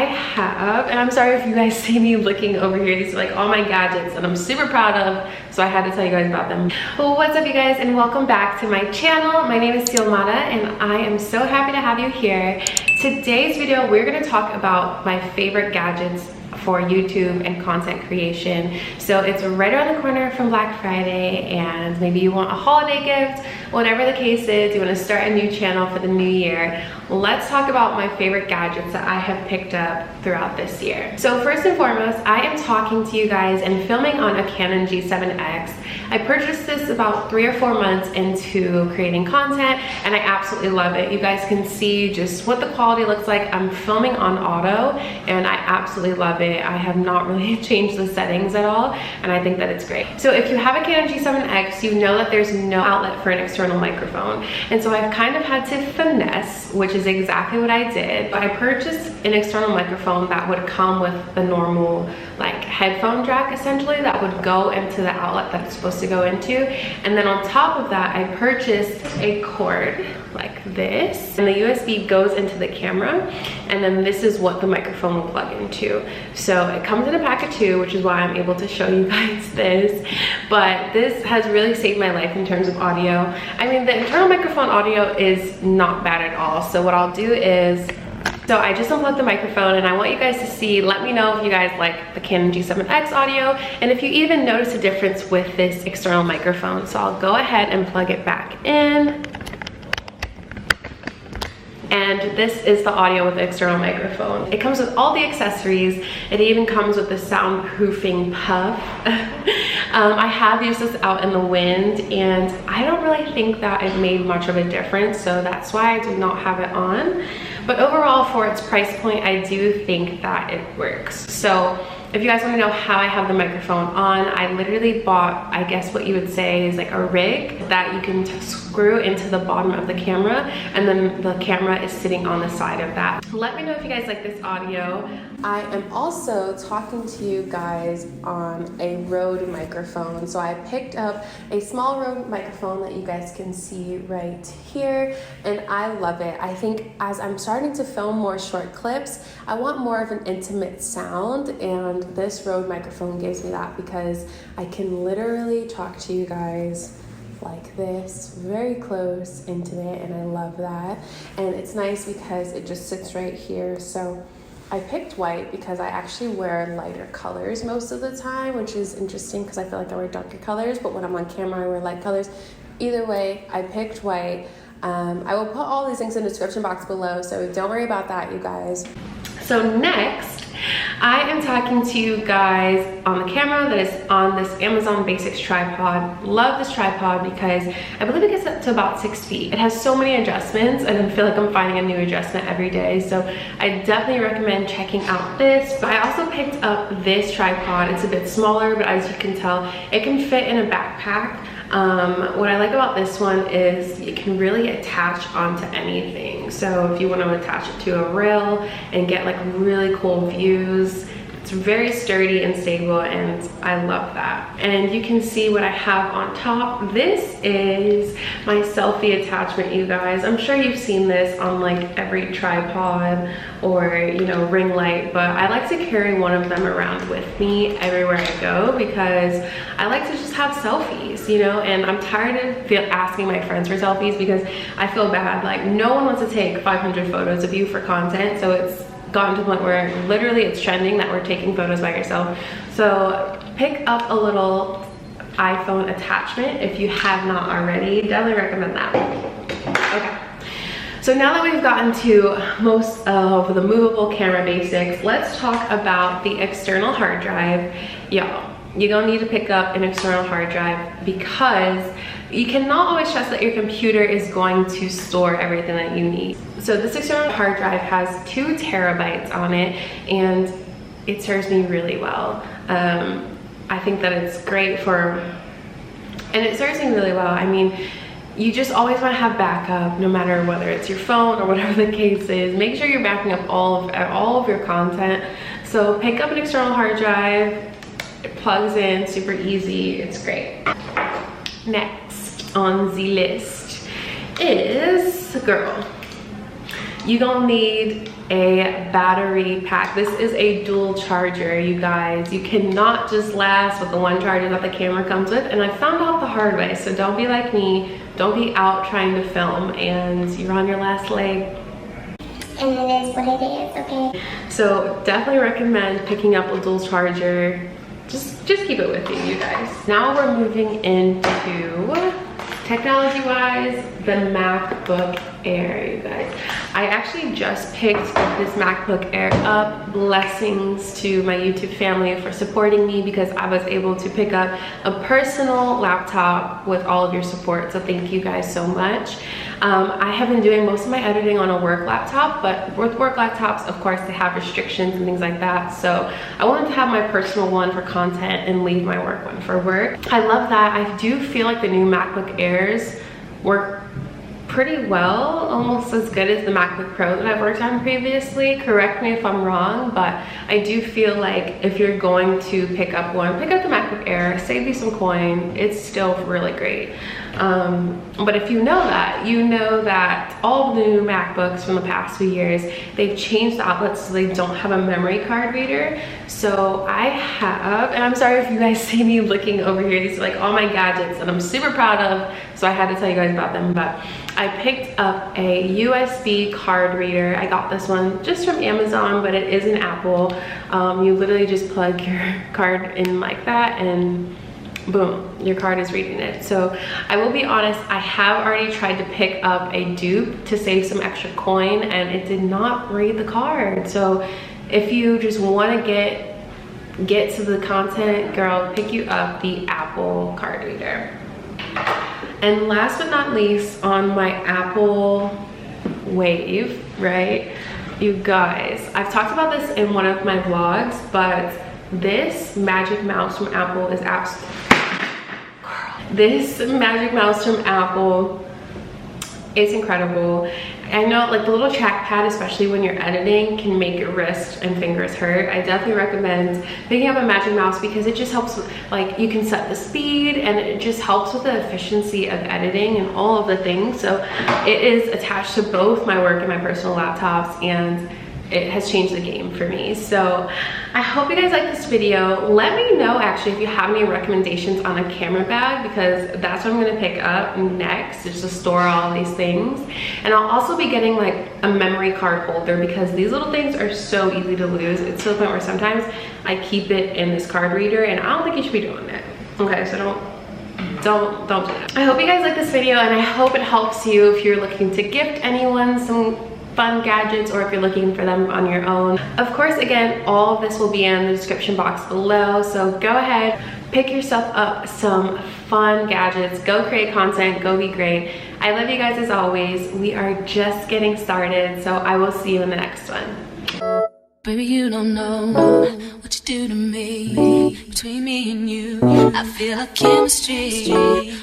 have, and I'm sorry if you guys see me looking over here, these are like all my gadgets that I'm super proud of, so I had to tell you guys about them. Well, what's up you guys, and welcome back to my channel. My name is Xiomara and I am so happy to have you here. Today's video, we're gonna talk about my favorite gadgets for YouTube and content creation. So it's right around the corner from Black Friday, and maybe you want a holiday gift, whatever the case is, you want to start a new channel for the new year. Let's talk about my favorite gadgets that I have picked up throughout this year. So first and foremost, I am talking to you guys and filming on a Canon G7x. I purchased this about 3 or 4 months into creating content, and I absolutely love it. You guys can see just what the quality looks like. I'm filming on auto and I absolutely love it. I have not really changed the settings at all, and I think that it's great. So if you have a Canon G7x, you know that there's no outlet for an external microphone, and so I've kind of had to finesse, which is exactly what I did. I purchased an external microphone that would come with the normal like headphone jack, essentially, that would go into the outlet that it's supposed to go into, and then on top of that I purchased a cord like this, and the USB goes into the camera, and then this is what the microphone will plug into. So it comes in a pack of 2, which is why I'm able to show you guys this, but this has really saved my life in terms of audio. I mean, the internal microphone audio is not bad at all. So what I'll do is, so I just unplugged the microphone, and I want you guys to see, let me know if you guys like the Canon G7x audio, and if you even notice a difference with this external microphone. So I'll go ahead and plug it back in. And this is the audio with the external microphone. It comes with all the accessories. It even comes with the soundproofing puff. I have used this out in the wind, and I don't really think that it made much of a difference, so that's why I do not have it on. But overall, for its price point, I do think that it works. So if you guys want to know how I have the microphone on, I literally bought, I guess what you would say is like a rig that you can screw into the bottom of the camera, and then the camera is sitting on the side of that. Let me know if you guys like this audio. I am also talking to you guys on a Rode microphone. So I picked up a small Rode microphone that you guys can see right here, and I love it. I think as I'm starting to film more short clips, I want more of an intimate sound, and this Rode microphone gives me that, because I can literally talk to you guys like this, very close, intimate, and I love that. And it's nice because it just sits right here. So I picked white because I actually wear lighter colors most of the time, which is interesting because I feel like I wear darker colors, but when I'm on camera I wear light colors. Either way, I picked white. I will put all these things in the description box below, so don't worry about that, you guys. So next, I am talking to you guys on the camera that is on this Amazon Basics tripod. Love this tripod because I believe it gets up to about 6 feet. It has so many adjustments, and I feel like I'm finding a new adjustment every day. So I definitely recommend checking out this. But I also picked up this tripod. It's a bit smaller, but as you can tell, it can fit in a backpack. What I like about this one is it can really attach onto anything. So if you want to attach it to a rail and get like really cool views, it's very sturdy and stable, and I love that. And you can see what I have on top. This is my selfie attachment, you guys. I'm sure you've seen this on like every tripod or, you know, ring light, but I like to carry one of them around with me everywhere I go because I like to just have selfies, you know, and I'm tired of asking my friends for selfies because I feel bad. Like, no one wants to take 500 photos of you for content, so it's gotten to the point where literally it's trending that we're taking photos by yourself. So pick up a little iPhone attachment if you have not already. Definitely recommend that. Okay, so now that we've gotten to most of the movable camera basics, let's talk about the external hard drive. Y'all, you're gonna need to pick up an external hard drive because you cannot always trust that your computer is going to store everything that you need. So this external hard drive has 2 terabytes on it, and it serves me really well. I think that it's great for, and it serves me really well. I mean, you just always want to have backup, no matter whether it's your phone or whatever the case is. Make sure you're backing up all of your content. So pick up an external hard drive. It plugs in super easy. It's great. Next on the list is, girl, you're gonna need a battery pack. This is a dual charger, you guys. You cannot just last with the one charger that the camera comes with, and I found out the hard way. So don't be like me. Don't be out trying to film and you're on your last leg. And it is what it is, okay? So definitely recommend picking up a dual charger. Just keep it with you guys. Now we're moving into, technology-wise, the MacBook Air, you guys. I actually just picked this MacBook Air up. Blessings to my YouTube family for supporting me, because I was able to pick up a personal laptop with all of your support. So thank you guys so much. I have been doing most of my editing on a work laptop, but with work laptops, of course, they have restrictions and things like that. So I wanted to have my personal one for content and leave my work one for work. I love that. I do feel like the new MacBook Airs work pretty well, almost as good as the MacBook Pro that I've worked on previously. Correct me if I'm wrong, but I do feel like if you're going to pick up one, pick up the MacBook Air, save you some coin. It's still really great. But if you know that all the new MacBooks from the past few years, they've changed the outlets so they don't have a memory card reader. So I have, and I'm sorry if you guys see me looking over here, these are like all my gadgets that I'm super proud of, so I had to tell you guys about them. But I picked up a USB card reader. I got this one just from Amazon, but it is an Apple. You literally just plug your card in like that and boom, your card is reading it. So I will be honest, I have already tried to pick up a dupe to save some extra coin, and it did not read the card. So if you just want to get to the content, girl, pick you up the Apple card reader. And last but not least, on my Apple wave, right, you guys, I've talked about this in one of my vlogs, but this magic mouse from Apple is absolutely, this magic mouse from Apple is incredible. I know, like, the little trackpad, especially when you're editing, can make your wrist and fingers hurt. I definitely recommend picking up a magic mouse because it just helps with, like, you can set the speed and it just helps with the efficiency of editing and all of the things. So it is attached to both my work and my personal laptops, and it has changed the game for me. So I hope you guys like this video. Let me know actually if you have any recommendations on a camera bag, because that's what I'm gonna pick up next, just to store all these things. And I'll also be getting like a memory card holder, because these little things are so easy to lose. It's to the point where sometimes I keep it in this card reader, and I don't think you should be doing that. Okay, so don't do that. I hope you guys like this video, and I hope it helps you if you're looking to gift anyone some fun gadgets, or if you're looking for them on your own. Of course, again, all of this will be in the description box below, so go ahead, pick yourself up some fun gadgets, go create content, go be great. I love you guys as always. We are just getting started, so I will see you in the next one. Baby, you don't know what you do to me. Between me and you, I feel like chemistry.